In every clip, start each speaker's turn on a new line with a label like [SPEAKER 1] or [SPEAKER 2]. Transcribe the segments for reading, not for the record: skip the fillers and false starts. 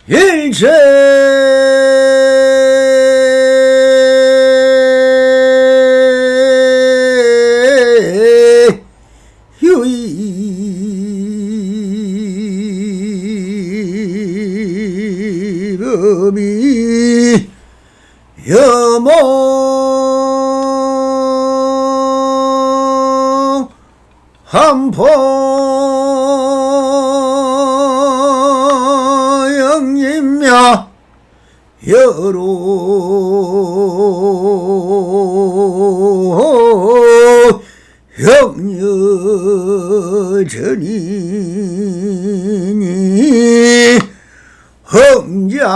[SPEAKER 1] 일체 유의법이 여모 한포 영림야 여로 형여전이니 흥자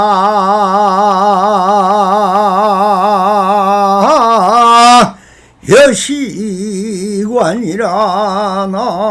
[SPEAKER 1] 여시관이라 나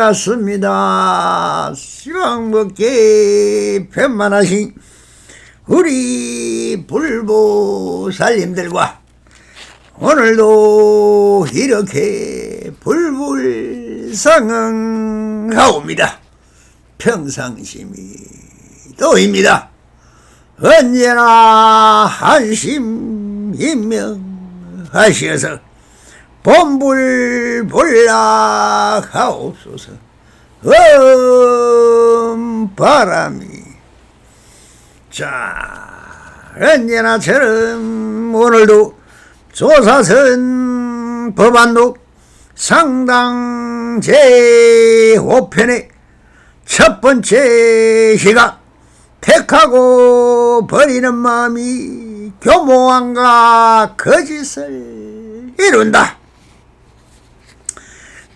[SPEAKER 1] 반갑습니다. 시방먹기 편만하신 우리 불보살님들과 오늘도 이렇게 불불상응하옵니다. 평상심이 도입니다. 언제나 한심인명하시어서 본불불락하옵소서. 바람이 자 언제나처럼 오늘도 조사선 법안록 상당 제5편의 첫 번째 시각 택하고 버리는 마음이 교모함과 거짓을 이룬다.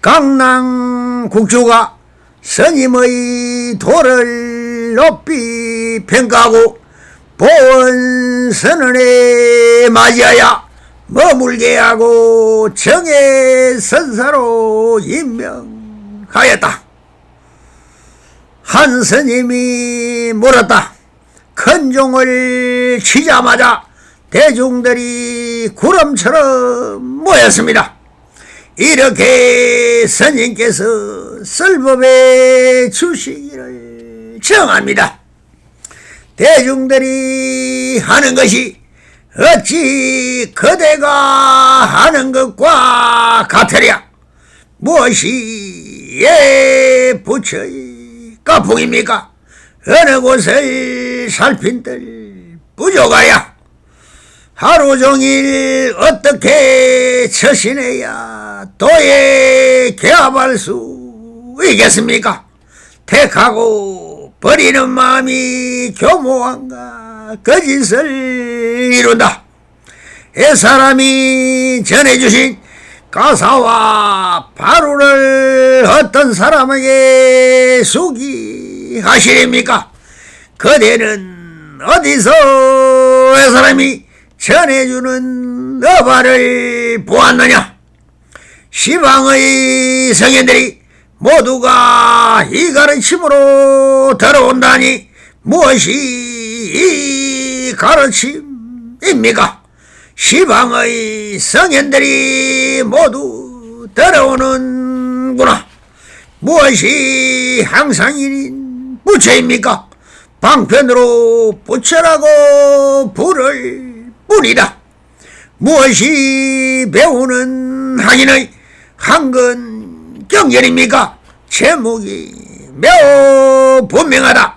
[SPEAKER 1] 강낭국주가 스님의 도를 높이 평가하고 보원선언에 맞이하여 머물게 하고 정예선사로 임명하였다. 한 스님이 물었다. 큰 종을 치자마자 대중들이 구름처럼 모였습니다. 이렇게 스님께서 설법에 주시기를 청합니다. 대중들이 하는 것이 어찌 그대가 하는 것과 같으랴. 무엇이 부처의 가풍입니까? 어느 곳을 살핀들 부족하야. 하루 종일 어떻게 처신해야 도에 개합할 수 있겠습니까? 택하고 버리는 마음이 교모함과 거짓을 이룬다. 이 사람이 전해주신 가사와 바루를 어떤 사람에게 수기하시렵니까? 그대는 어디서 이 사람이 전해주는 어바를 보았느냐? 시방의 성현들이 모두가 이 가르침으로 들어온다니 무엇이 이 가르침입니까? 시방의 성현들이 모두 들어오는구나. 무엇이 항상인 부처입니까? 방편으로 부처라고 부를 뿐이다. 무엇이 배우는 학인의 한근 경전입니까? 제목이 매우 분명하다.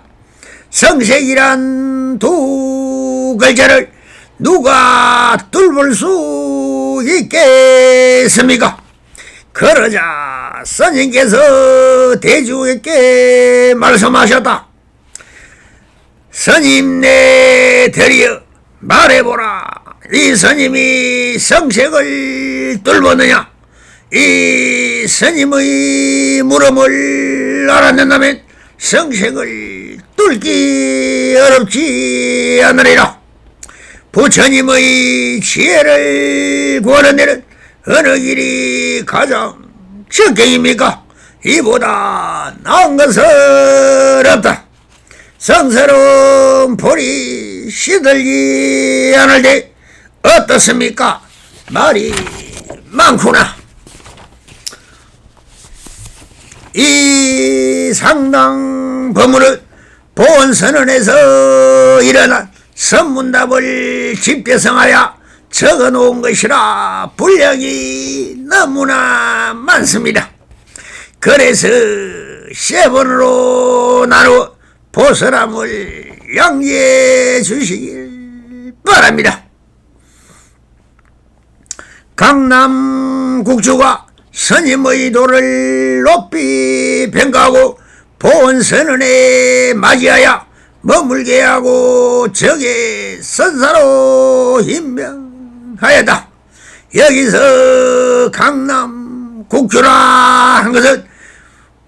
[SPEAKER 1] 성색이란 두 글자를 누가 뚫을 수 있겠습니까? 그러자 스님께서 대중에게 말씀하셨다. 스님네 드리어 말해보라. 이 스님이 성색을 뚫었느냐? 이 스님의 물음을 알아낸다면 성색을 뚫기 어렵지 않으리라. 부처님의 지혜를 구하는 데는 어느 길이 가장 적경입니까? 이보다 나은 것은 없다. 성스러운 볼이 시들지 않을 때 어떻습니까? 말이 많구나. 이 상당 법문은 보원선언에서 일어난 선문답을 집대성하여 적어놓은 것이라 분량이 너무나 많습니다. 그래서 세 번으로 나누어 보설함을 양해해 주시길 바랍니다. 강남 국주가 스님의 도를 높이 평가하고 보원선언에 맞이하여 머물게 하고 적의 선사로 임명하였다. 여기서 강남 국주라 한 것은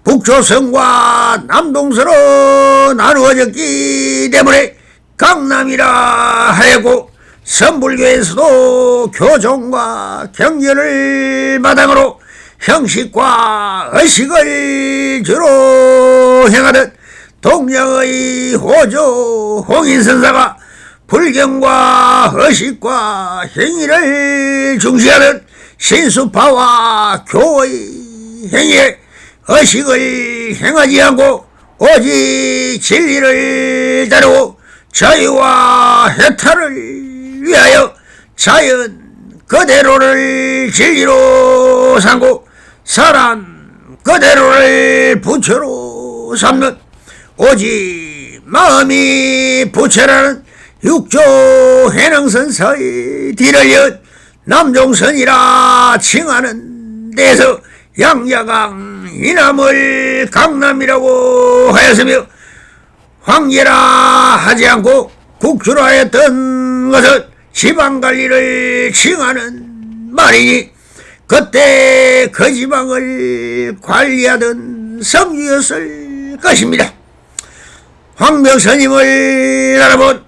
[SPEAKER 1] 북조선과 남동서로 나누어졌기 때문에 강남이라 하였고, 선불교에서도 교종과 경전을 마당으로 형식과 의식을 주로 행하던 동양의 호조 홍인선사가 불경과 의식과 행위를 중시하는 신수파와 교의 행위에 의식을 행하지 않고 오직 진리를 다루고 자유와 해탈을 위하여 자연 그대로를 진리로 삼고 사람 그대로를 부처로 삼는 오직 마음이 부처라는 육조 해능선사의 뒤를 이은 남종선이라 칭하는 데서 양자강 이남을 강남이라고 하였으며, 황제라 하지 않고 국주라 하였던 것은 지방관리를 칭하는 말이니 그때 그 지방을 관리하던 성주였을 것입니다. 황명스님을 알아본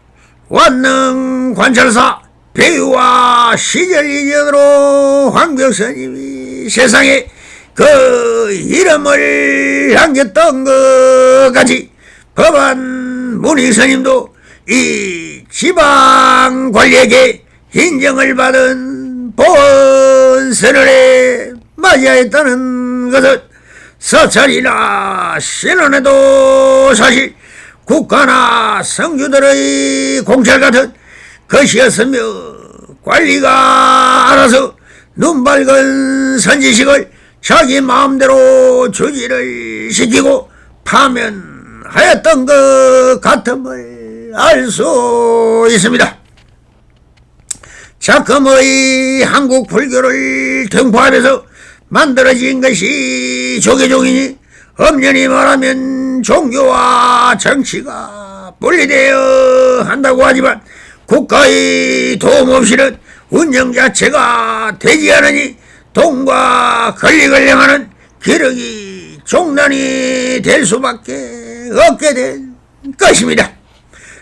[SPEAKER 1] 완능관찰사 배우와 시절 인연으로 황명스님이 세상에 그 이름을 남겼던 것 같이 법안 문희스님도 이 지방관리에게 인정을 받은 보원선언에 맞이하였다는 것은 서찰이나 신원에도 사실 국가나 성주들의 공찰 같은 것이었으며, 관리가 알아서 눈밝은 선지식을 자기 마음대로 주지를 시키고 파면하였던 것 같음을 알 수 있습니다. 작금의 한국 불교를 등포하면서 만들어진 것이 조계종이니 엄연히 말하면 종교와 정치가 분리되어 한다고 하지만 국가의 도움 없이는 운영 자체가 되지 않으니 돈과 권력을 향하는 기력이 종란이 될 수밖에 없게 된 것입니다.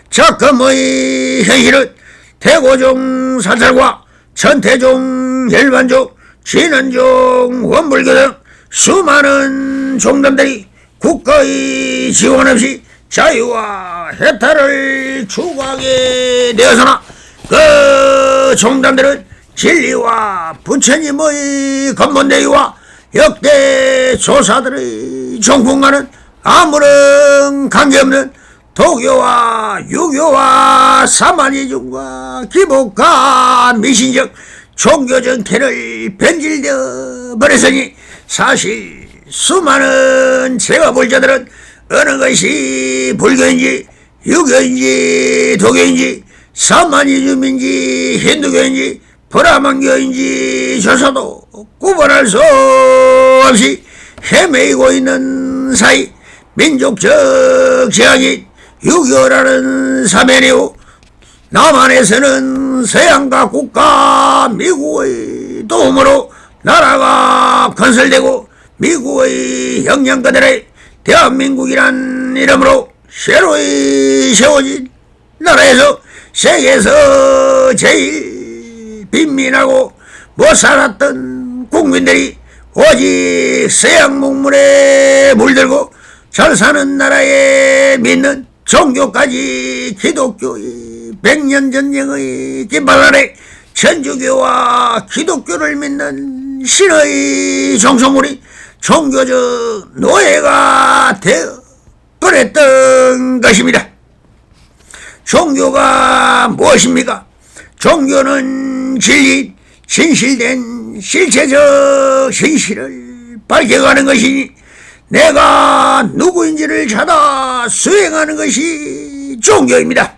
[SPEAKER 1] 작금의 현실은 태고종 사찰과 천태종 열반종 진원종 원불교 등 수많은 종단들이 국가의 지원 없이 자유와 해탈을 추구하게 되어서나 그 종단들은 진리와 부처님의 건본대위와 역대 조사들의 종풍과는 아무런 관계없는 도교와 유교와 사마니즘과 기복과 미신적 종교 정체를 변질되어 버렸으니 사실 수많은 제가볼자들은 어느 것이 불교인지 유교인지 도교인지 사마니즘인지 힌두교인지 브라만교인지 조사도 구분할 수 없이 헤매이고 있는 사이 민족적 제약이 유교라는 사면이고, 남한에서는 서양과 국가 미국의 도움으로 나라가 건설되고 미국의 영향 그대로 대한민국이란 이름으로 새로이 세워진 나라에서 세계에서 제일 빈민하고 못 살았던 국민들이 오직 서양 문물에 물들고 잘 사는 나라에 믿는 종교까지 기독교의 100년 전쟁의 깃발 아래 천주교와 기독교를 믿는 신의 종소물이 종교적 노예가 되어 버렸던 것입니다. 종교가 무엇입니까? 종교는 진리, 진실된 실체적 진실을 밝혀가는 것이니 내가 누구인지를 찾아 수행하는 것이 종교입니다.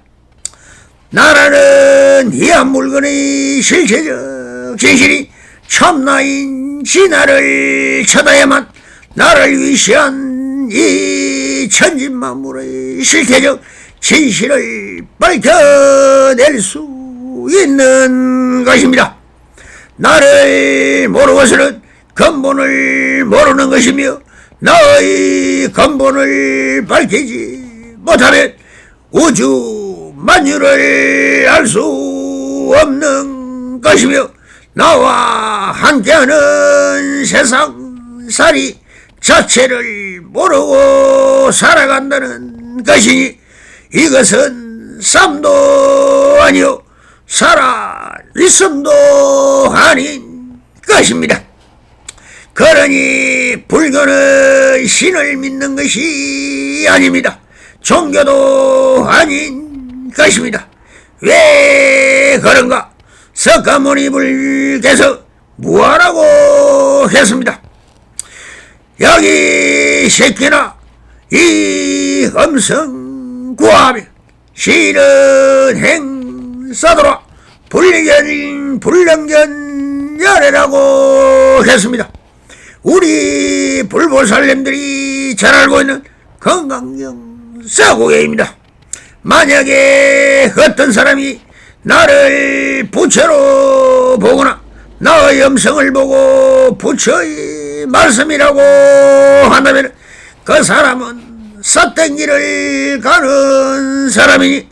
[SPEAKER 1] 나라는 이한 물건의 실체적 진실이 참나인 진화를 찾아야만 나를 위시한 이 천진만물의 실체적 진실을 밝혀낼 수 있는 것입니다. 나를 모르고서는 근본을 모르는 것이며 나의 근본을 밝히지 못하면 우주 만유를 알 수 없는 것이며 나와 함께하는 세상살이 자체를 모르고 살아간다는 것이니 이것은 삶도 아니요 살아 있음도 아닌 것입니다. 그러니 불교는 신을 믿는 것이 아닙니다. 종교도 아닌 것입니다. 왜 그런가? 석가모니 불께서 무하라고 했습니다. 여기 새끼나 이 음성 구하며 실은 행사도라 불령견 열애라고 했습니다. 우리 불보살님들이 잘 알고 있는 건강경 사고계입니다. 만약에 어떤 사람이 나를 부처로 보거나 나의 음성을 보고 부처의 말씀이라고 한다면 그 사람은 삿된 길을 가는 사람이니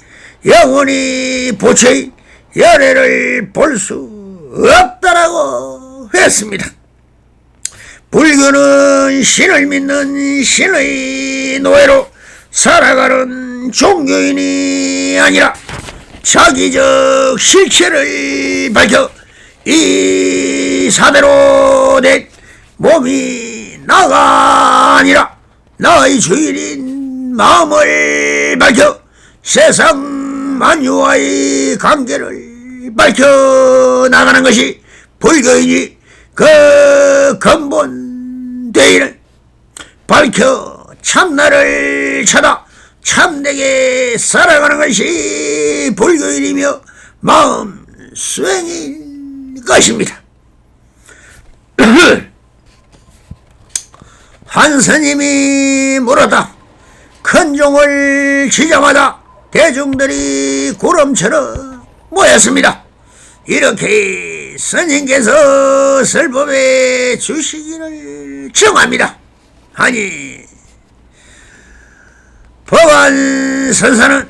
[SPEAKER 1] 영원히 부처의 열애를 볼 수 없다라고 했습니다. 불교는 신을 믿는 신의 노예로 살아가는 종교인이 아니라 자기적 실체를 밝혀 이 사대로 된 몸이 나가 아니라 나의 주인인 마음을 밝혀 세상 만유와의 관계를 밝혀 나가는 것이 불교이니 그 근본 대의는 밝혀 참나를 찾아 참되게 살아가는 것이 불교인이며 마음 수행인 것입니다. 한 스님이 물었다. 큰 종을 치자마자 대중들이 구름처럼 모였습니다. 이렇게 스님께서 설법에 주시기를 청합니다. 아니 법안 선사는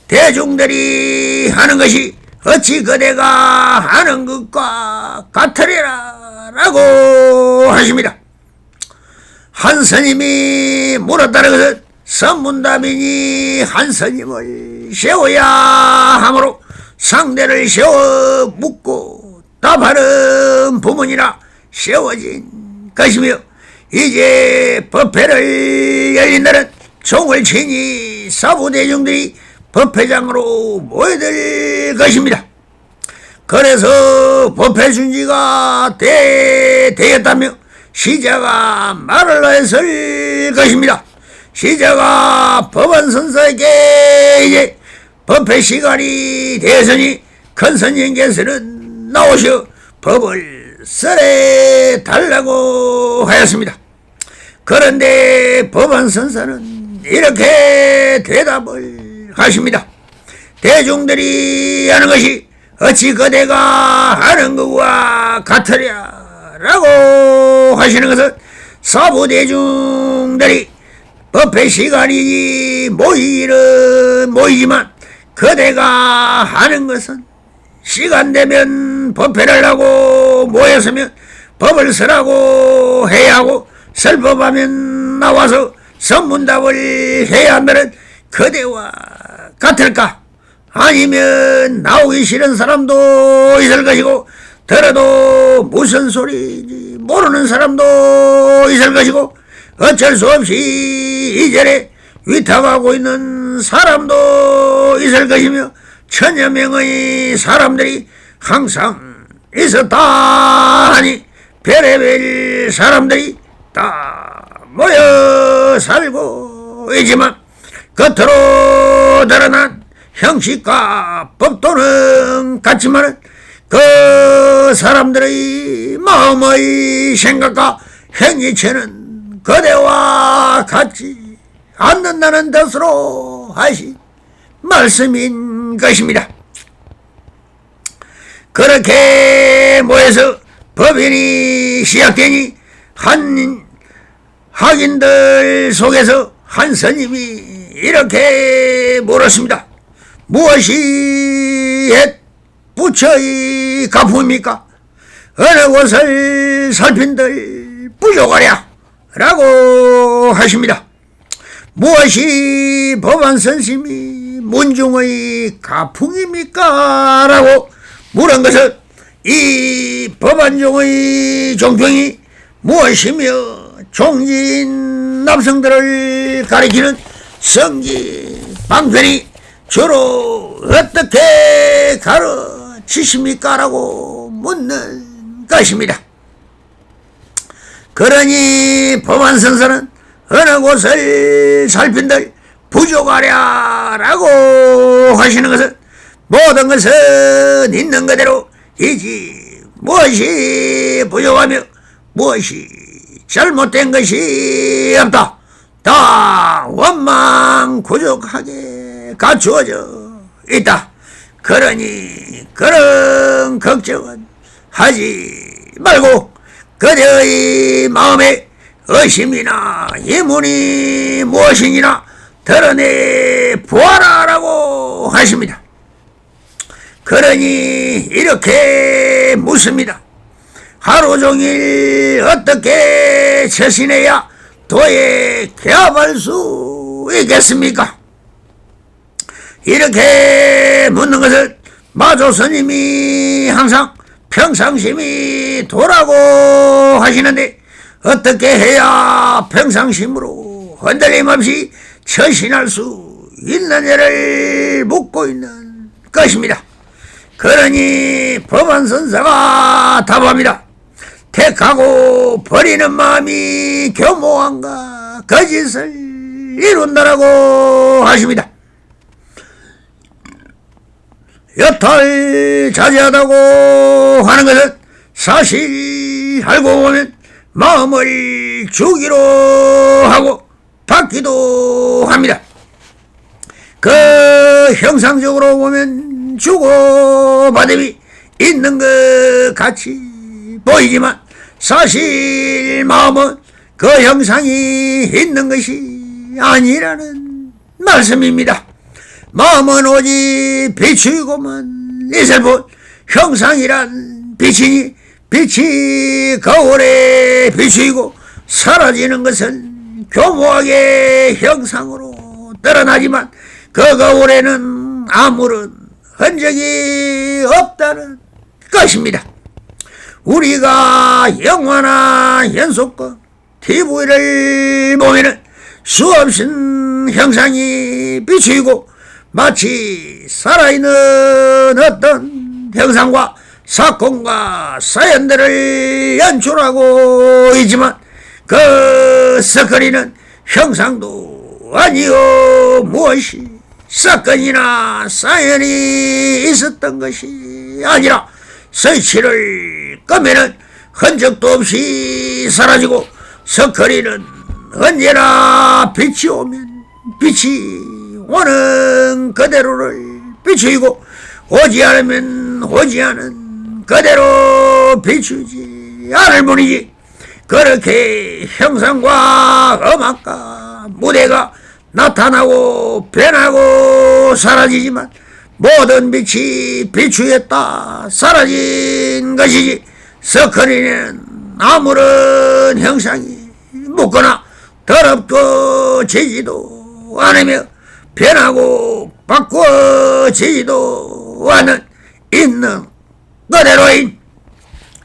[SPEAKER 1] 대중들이 하는 것이 어찌 그대가 하는 것과 같으리라 라고 하십니다. 한 스님이 물었다는 것은 선문답이니 한 스님을 세워야 하므로 상대를 세워 묻고 답하는 부문이라 세워진 것이며 이제 법회를 열린다는 종을 치니 사부대중들이 법회장으로 모여들 것입니다. 그래서 법회 준지가 되었다며 시자가 말을 했을 것입니다. 시자가 법안 선사에게 이제 법회 시간이 되었으니 큰 스님께서는 나오셔 법을 설해 달라고 하였습니다. 그런데 법안 선사는 이렇게 대답을 하십니다. 대중들이 하는 것이 어찌 그대가 하는 것과 같으랴 라고 하시는 것은 사부대중들이 법회 시간이 모이기는 모이지만 그대가 하는 것은 시간 되면 법회를 하고 모였으면 법을 쓰라고 해야 하고 설법하면 나와서 선문답을 해야 하면 그대와 같을까? 아니면 나오기 싫은 사람도 있을 것이고 들어도 무슨 소리인지 모르는 사람도 있을 것이고 어쩔 수 없이 이전에 위탁하고 있는 사람도 있을 것이며 천여 명의 사람들이 항상 있었다 하니 별의별 사람들이 다 모여 살고 있지만 겉으로 드러난 형식과 법도는 같지만 그 사람들의 마음의 생각과 행위체는 그대와 같지 않는다는 뜻으로 하신 말씀인 것입니다. 그렇게 모여서 법인이 시작되니 한 학인들 속에서 한 스님이 이렇게 물었습니다. 무엇이 옛 부처의 가품입니까? 어느 곳을 살핀들 부족하랴 라고 하십니다. 무엇이 법안선심이 문중의 가풍입니까? 라고 물은 것은 이 법안중의 종평이 무엇이며 종진 남성들을 가리키는 성기 방편이 주로 어떻게 가르치십니까? 라고 묻는 것입니다. 그러니 법안선사는 어느 곳을 살핀들 부족하랴 라고 하시는 것은 모든 것은 있는 그대로 이지 무엇이 부족하며 무엇이 잘못된 것이 없다. 다 원망구족하게 갖추어져 있다. 그러니 그런 걱정은 하지 말고 그대의 마음에 의심이나 의문이 무엇이니나 드러내 보아라라고 하십니다. 그러니 이렇게 묻습니다. 하루 종일 어떻게 처신해야 도에 개합할 수 있겠습니까? 이렇게 묻는 것을 마조 스님이 항상 평상심이 도라고 하시는데 어떻게 해야 평상심으로 흔들림 없이 처신할 수 있느냐를 묻고 있는 것입니다. 그러니 법안선사가 답합니다. 택하고 버리는 마음이 교모한가 거짓을 이룬다라고 하십니다. 여탈 자제하다고 하는 것은 사실 알고 보면 마음을 주기로 하고 받기도 합니다. 그 형상적으로 보면 주고받음이 있는 것 같이 보이지만 사실 마음은 그 형상이 있는 것이 아니라는 말씀입니다. 마음은 오직 비추이고만 있을 뿐 형상이란 빛이니 빛이 거울에 비추이고 사라지는 것은 교모하게 형상으로 드러나지만 그 거울에는 아무런 흔적이 없다는 것입니다. 우리가 영화나 연속극, TV를 보면은 수없은 형상이 비추이고 마치 살아있는 어떤 형상과 사건과 사연들을 연출하고 있지만 그 스크린은 형상도 아니요 무엇이 사건이나 사연이 있었던 것이 아니라 스위치를 끄면은 흔적도 없이 사라지고 스크린은 언제나 빛이 오면 빛이 오는 그대로를 비추이고 오지 않으면 오지 않은 그대로 비추지 않을 뿐이지. 그렇게 형상과 음악과 무대가 나타나고 변하고 사라지지만 모든 빛이 비추였다 사라진 것이지 석헌이는 아무런 형상이 묻거나 더럽어지지도 않으며 변하고 바꿔지지도 않은 있는 그대로인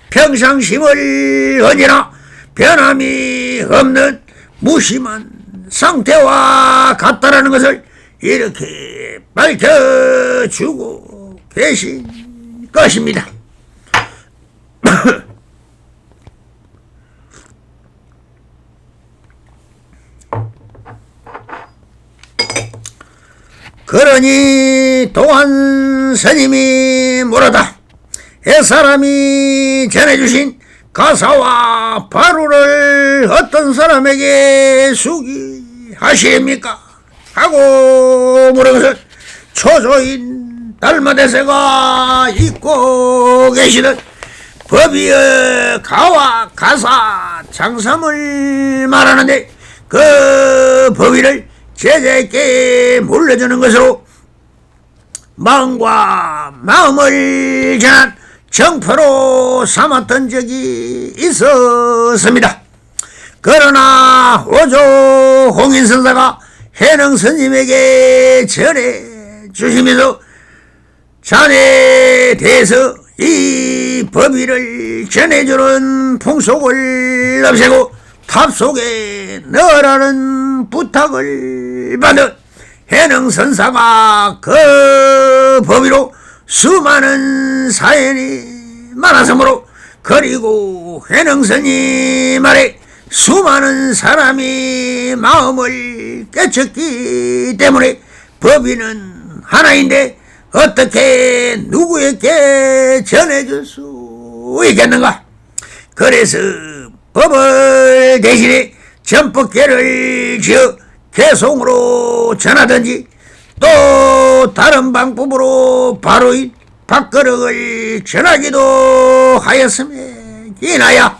[SPEAKER 1] 평상심을 언제나 변함이 없는 무심한 상태와 같다라는 것을 이렇게 밝혀주고 계신 것입니다. 그러니 또한 스님이 물었다. 옛사람이 전해주신 가사와 바루를 어떤 사람에게 수기하십니까? 하고 물은 것은 초조인 달마대세가 입고 계시던 법위의 가와 가사 장삼을 말하는데 그 법위를 제자에게 물려주는 것으로 마음과 마음을 전한 정표로 삼았던 적이 있었습니다. 그러나 오조 홍인선사가 해능 스님에게 전해주시면서 자네에 대해서 이 법위를 전해주는 풍속을 없애고 탑 속에 넣으라는 부탁을 받은 해능선사가 그 법위로 수많은 사연이 많았으므로 그리고 해능스님 아래 수많은 사람이 마음을 깨쳤기 때문에 법위는 하나인데 어떻게 누구에게 전해줄 수 있겠는가? 그래서 법을 대신에 전법계를 지어 개송으로 전하든지 또 다른 방법으로 바로인 밥그릇을 전하기도 하였음에 인하여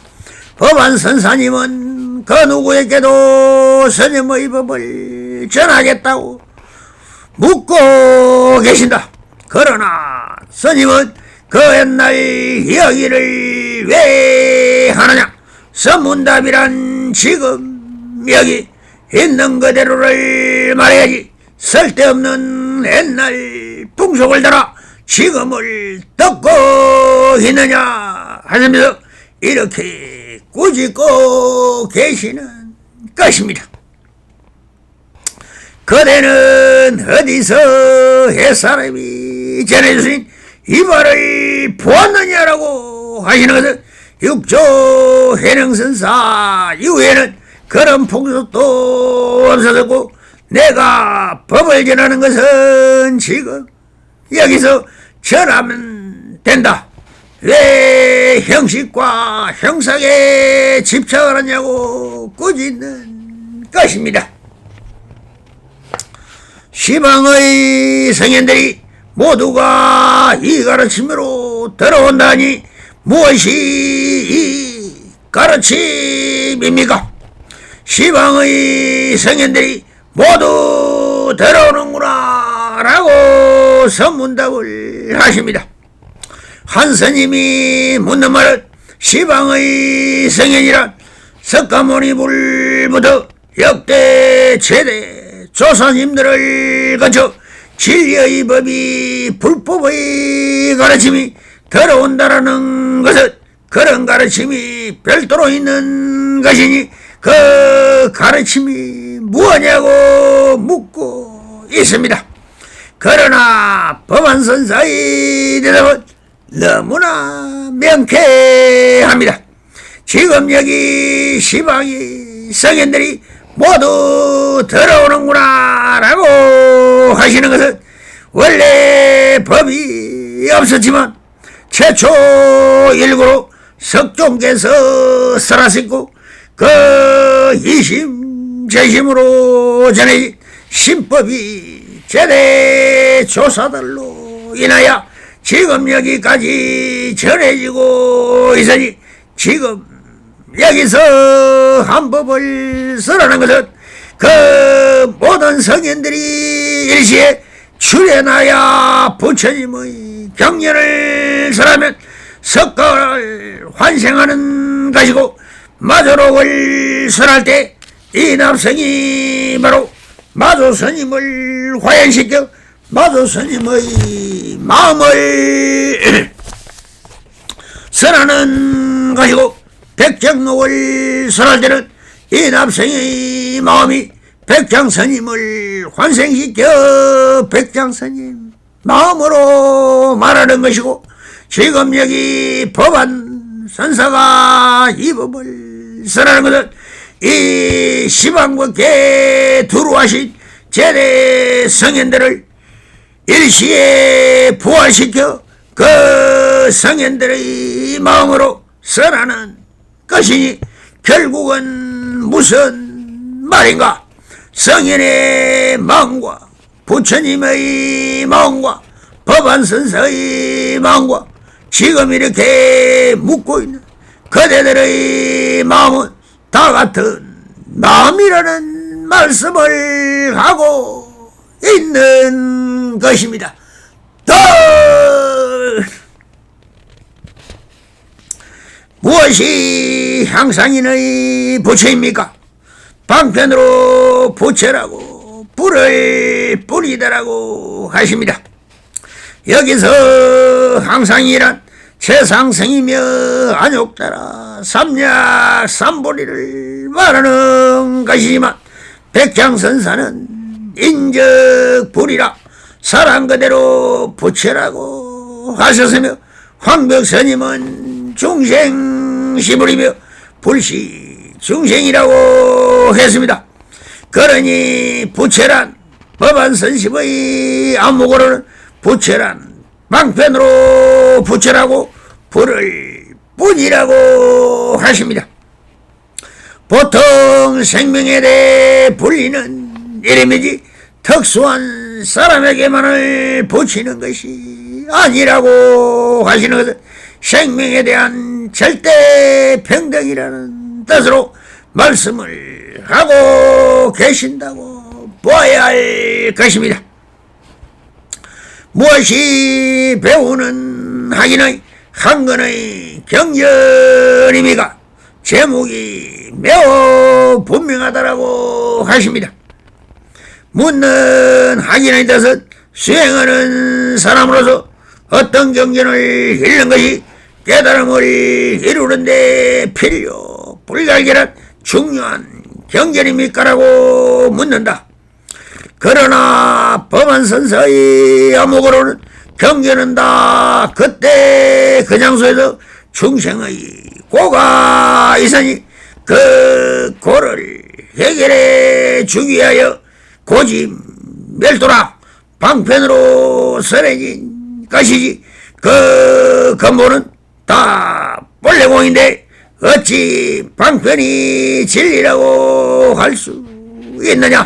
[SPEAKER 1] 법안선사님은 그 누구에게도 스님의 법을 전하겠다고 묻고 계신다. 그러나 스님은 그 옛날 이야기를 왜 하느냐? 선문답이란 지금 여기 있는 그대로를 말해야지 쓸데없는 옛날 풍속을 따라 지금을 덮고 있느냐 하면서 이렇게 꾸짖고 계시는 것입니다. 그대는 어디서 옛사람이 전해주신 이 말을 보았느냐라고 하시는 것은 육조 해능선사 이후에는 그런 풍속도 없어졌고 내가 법을 전하는 것은 지금 여기서 전하면 된다. 왜 형식과 형상에 집착을 하냐고 꾸짖는 것입니다. 시방의 성현들이 모두가 이 가르침으로 들어온다니 무엇이 이 가르침입니까? 시방의 성현들이 모두 들어오는구나 라고 선문답을 하십니다. 한 스님이 묻는 말은 시방의 성현이란 석가모니불부터 역대 최대 조사님들을 거쳐 진리의 법이 불법의 가르침이 들어온다라는 것은 그런 가르침이 별도로 있는 것이니 그 가르침이 무엇냐고 묻고 있습니다. 그러나 법안선사의 대답은 너무나 명쾌합니다. 지금 여기 시방의 성현들이 모두 들어오는구나 라고 하시는 것은 원래 법이 없었지만 최초 일구로 석종께서 설하시고 그 이심제심으로 전해진 신법이 제대 조사들로 인하여 지금 여기까지 전해지고 있으니 지금 여기서 한 법을 쓰라는 것은 그 모든 성현들이 일시에 출현하여 부처님의 경전을 설하면 석가를 환생하는 것이고, 마조록을 설할 때 이 납성이 바로 마조스님을 화연시켜 마조스님의 마음을 설하는 것이고, 백정록을 설할 때는 이 납성의 마음이 백장스님을 환생시켜 백장스님 마음으로 말하는 것이고, 지금 여기 법안 선사가 이 법을 설하는 것은 이 시방법계 두루하신 제대 성현들을 일시에 부활시켜 그 성현들의 마음으로 설하는 것이니, 결국은 무슨 말인가? 성현의 마음과 부처님의 마음과 법안선사의 마음과 지금 이렇게 묻고 있는 그대들의 마음은 다 같은 마음이라는 말씀을 하고 있는 것입니다. 무엇이 향상인의 부처입니까? 방편으로 부처라고 불을 뿌리다라고 하십니다. 여기서 항상이란 최상승이며 안욕따라 삼약 삼보리를 말하는 것이지만, 백장선사는 인적불이라 사람 그대로 부처라고 하셨으며, 황벽스님은 중생시불이며 불시 중생이라고 했습니다. 그러니 부처란 법안선심의 안목으로는 부처란 방편으로 부처라고 불을 뿐이라고 하십니다. 보통 생명에 대해 불리는 이름이지 특수한 사람에게만을 붙이는 것이 아니라고 하시는 것은 생명에 대한 절대 평등이라는 뜻으로 말씀을 하고 계신다고 보아야 할 것입니다. 무엇이 배우는 학인의 한건의 경전입니까? 제목이 매우 분명하다라고 하십니다. 묻는 학인의 뜻은 수행하는 사람으로서 어떤 경전을 읽는 것이 깨달음을 이루는 데 필요 불가결한 중요한 경전입니까라고 묻는다. 그러나 법안선사의 암목으로는 경전은 다 그때 그 장소에서 중생의 고가 있으니 그 고를 해결해 주기 위하여 고집 멸도라 방편으로 설해진 것이지, 그 근본은 다 본래공인데 어찌 방편이 진리라고 할 수 있느냐?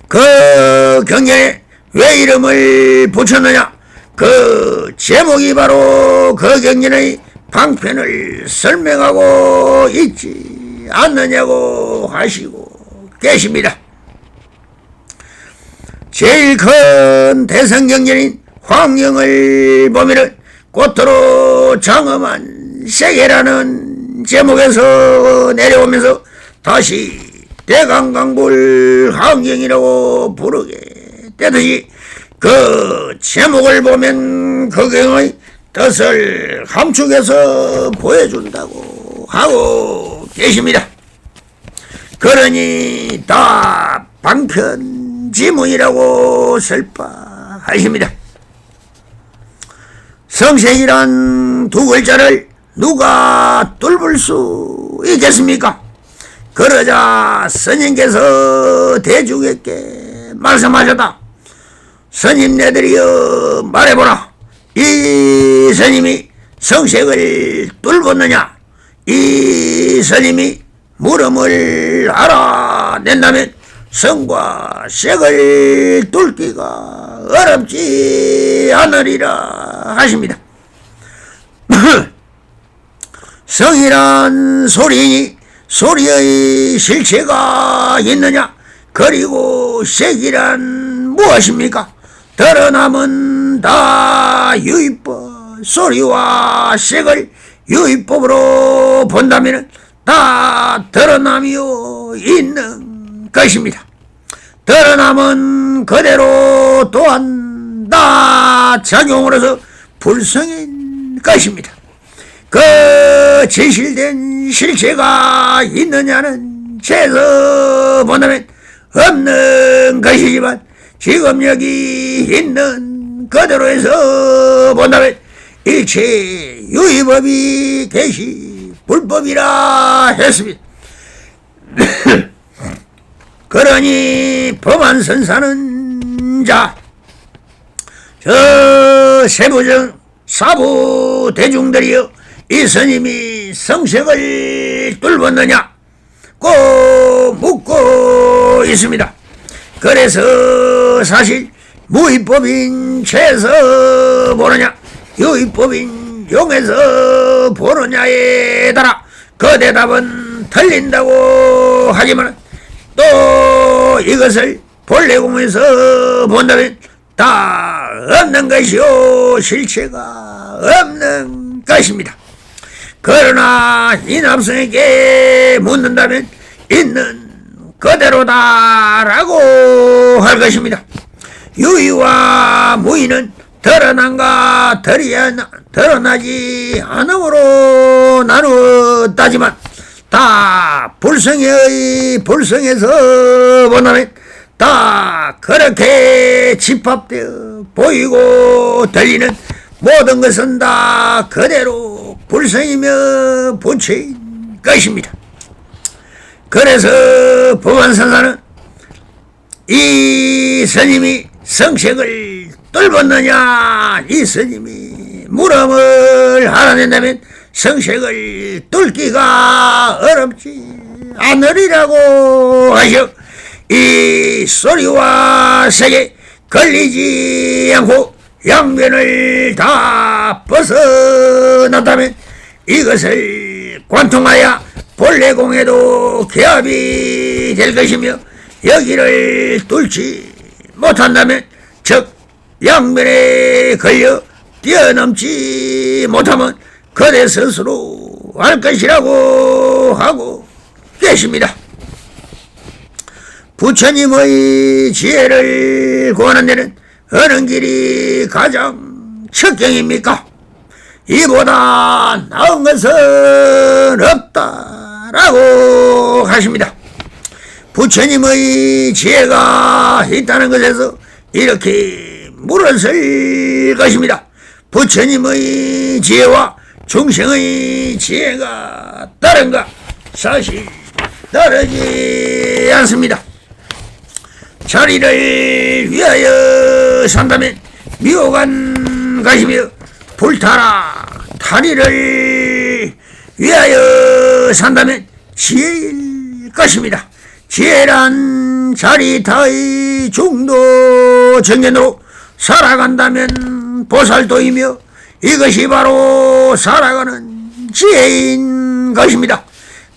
[SPEAKER 1] 그 경전에 왜 이름을 붙였느냐? 그 제목이 바로 그 경전의 방편을 설명하고 있지 않느냐고 하시고 계십니다. 제일 큰 대성경전인 황경을 보면은 꽃으로 장엄한 세계라는 제목에서 내려오면서 다시 대강강불 황경이라고 부르게 되듯이, 그 제목을 보면 그 경의 뜻을 함축해서 보여준다고 하고 계십니다. 그러니 다 방편지문이라고 설파하십니다. 성생이란 두 글자를 누가 뚫을 수 있겠습니까? 그러자 스님께서 대중에게 말씀하셨다. 스님네들이여 말해보라. 이 스님이 성색을 뚫었느냐? 이 스님이 물음을 알아낸다면 성과 색을 뚫기가 어렵지 않으리라 하십니다. 성이란 소리니 소리의 실체가 있느냐? 그리고 색이란 무엇입니까? 드러남은 다 유의법 소리와 색을 유의법으로 본다면 다 드러남이요 있는 것입니다. 드러남은 그대로 또한 다 작용으로서 불성인 것입니다. 그 진실된 실체가 있느냐는 재서 본다면 없는 것이지만 지금 여기 있는 그대로에서 본다면 일체 유의법이 개시 불법이라 했습니다. 그러니 법안 선사는 자, 저 세부정 사부 대중들이여 이 스님이 성색을 뚫었느냐 꼭 묻고 있습니다. 그래서 사실 무의법인 채에서 보느냐 유의법인 용에서 보느냐에 따라 그 대답은 틀린다고 하지만 또 이것을 본래공에서 본다면 다 없는 것이요 실체가 없는 것입니다. 그러나 이 남성에게 묻는다면 있는 그대로다라고 할 것입니다. 유의와 무의는 드러난가 드러나지 않음으로 나누었다지만 다 불성의 불성에서 본다면 다 그렇게 집합되어 보이고 들리는 모든 것은 다 그대로 불성이며 본체인 것입니다. 그래서 법안선사는 이 스님이 성색을 뚫었느냐 이 스님이 물음을 알아낸다면 성색을 뚫기가 어렵지 않으리라고 하셔. 이 소리와 색에 걸리지 않고 양변을 다 벗어났다면 이것을 관통하여 본래공에도 개합이 될 것이며 여기를 뚫지 못한다면 즉 양면에 걸려 뛰어넘지 못하면 그대 스스로 할 것이라고 하고 계십니다. 부처님의 지혜를 구하는 데는 어느 길이 가장 적경입니까? 이보다 나은 것은 없다라고 하십니다. 부처님의 지혜가 있다는 것에서 이렇게 물었을 것입니다. 부처님의 지혜와 중생의 지혜가 다른가? 사실 다르지 않습니다. 자리를 위하여 산다면 미혹한 것이며 불타라 다리를 위하여 산다면 지혜일 것입니다. 지혜란 자리타의 중도 정견으로 살아간다면 보살도이며 이것이 바로 살아가는 지혜인 것입니다.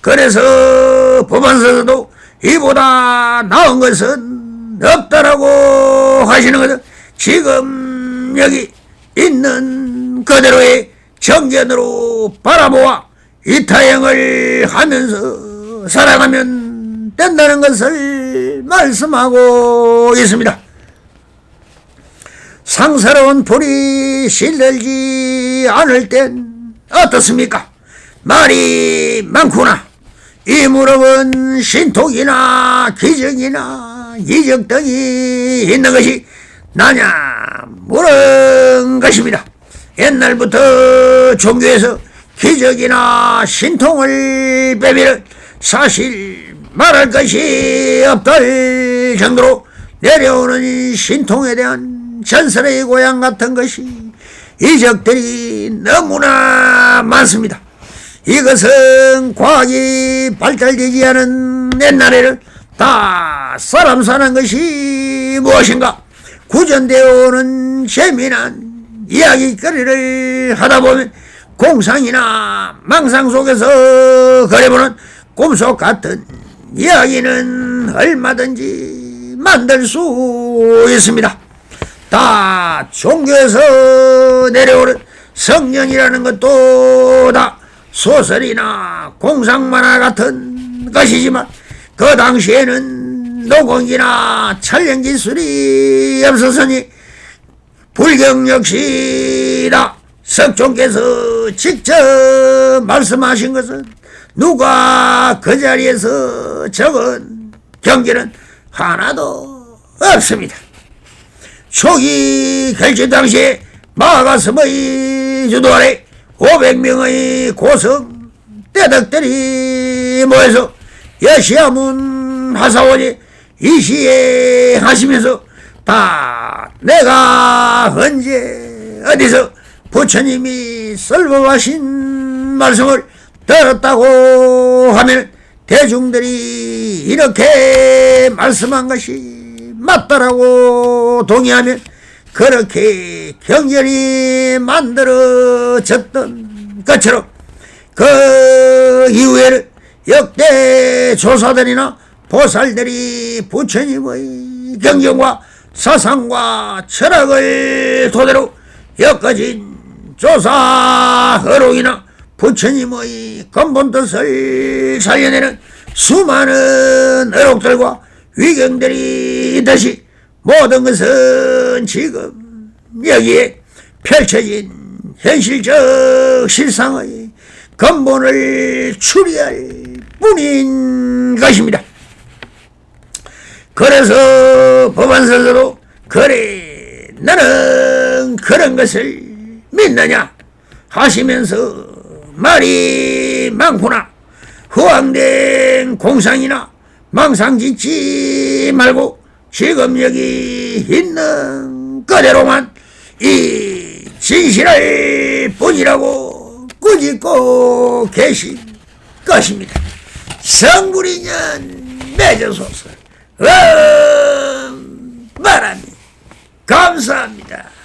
[SPEAKER 1] 그래서 법안서도 이보다 나은 것은 없다라고 하시는 것은 지금 여기 있는 그대로의 정견으로 바라보아 이타행을 하면서 살아가면 된다는 것을 말씀하고 있습니다. 상스러운 불이 실들지 않을 땐 어떻습니까? 말이 많구나. 이 무릎은 신통이나 기적이나 이적 등이 있는 것이 나냐 물은 것입니다. 옛날부터 종교에서 기적이나 신통을 빼비는 사실 말할 것이 없을 정도로 내려오는 신통에 대한 전설의 고향 같은 것이 이적들이 너무나 많습니다. 이것은 과학이 발달되지 않은 옛날에는 다 사람 사는 것이 무엇인가 구전되어 오는 재미난 이야기거리를 하다 보면 공상이나 망상 속에서 그려보는 꿈속 같은 이야기는 얼마든지 만들 수 있습니다. 다 종교에서 내려오는 성령이라는 것도 다 소설이나 공상만화 같은 것이지만 그 당시에는 녹음기나 촬영 기술이 없었으니 불경 역시 다 석종께서 직접 말씀하신 것은 누가 그 자리에서 적은 경기는 하나도 없습니다. 초기 결제 당시에 마가슴의 주도 아래 500명의 고성 대덕들이 모여서 여시아문 하사원이 이시에 하시면서 다 내가 언제 어디서 부처님이 설법하신 말씀을 들었다고 하면 대중들이 이렇게 말씀한 것이 맞다라고 동의하면 그렇게 경전이 만들어졌던 것처럼 그 이후에는 역대 조사들이나 보살들이 부처님의 경전과 사상과 철학을 토대로 엮어진 조사 허록이나 부처님의 근본 뜻을 살려내는 수많은 어록들과 위경들이 있듯이 모든 것은 지금 여기에 펼쳐진 현실적 실상의 근본을 추리할 뿐인 것입니다. 그래서 법안서도 그래 너는 그런 것을 믿느냐 하시면서 말이 많구나. 허황된 공상이나 망상 짓지 말고 지금 여기 있는 그대로만 이 진실할 뿐이라고 꾸짖고 계신 것입니다. 성불이년 맺어소서. 말합니다. 감사합니다.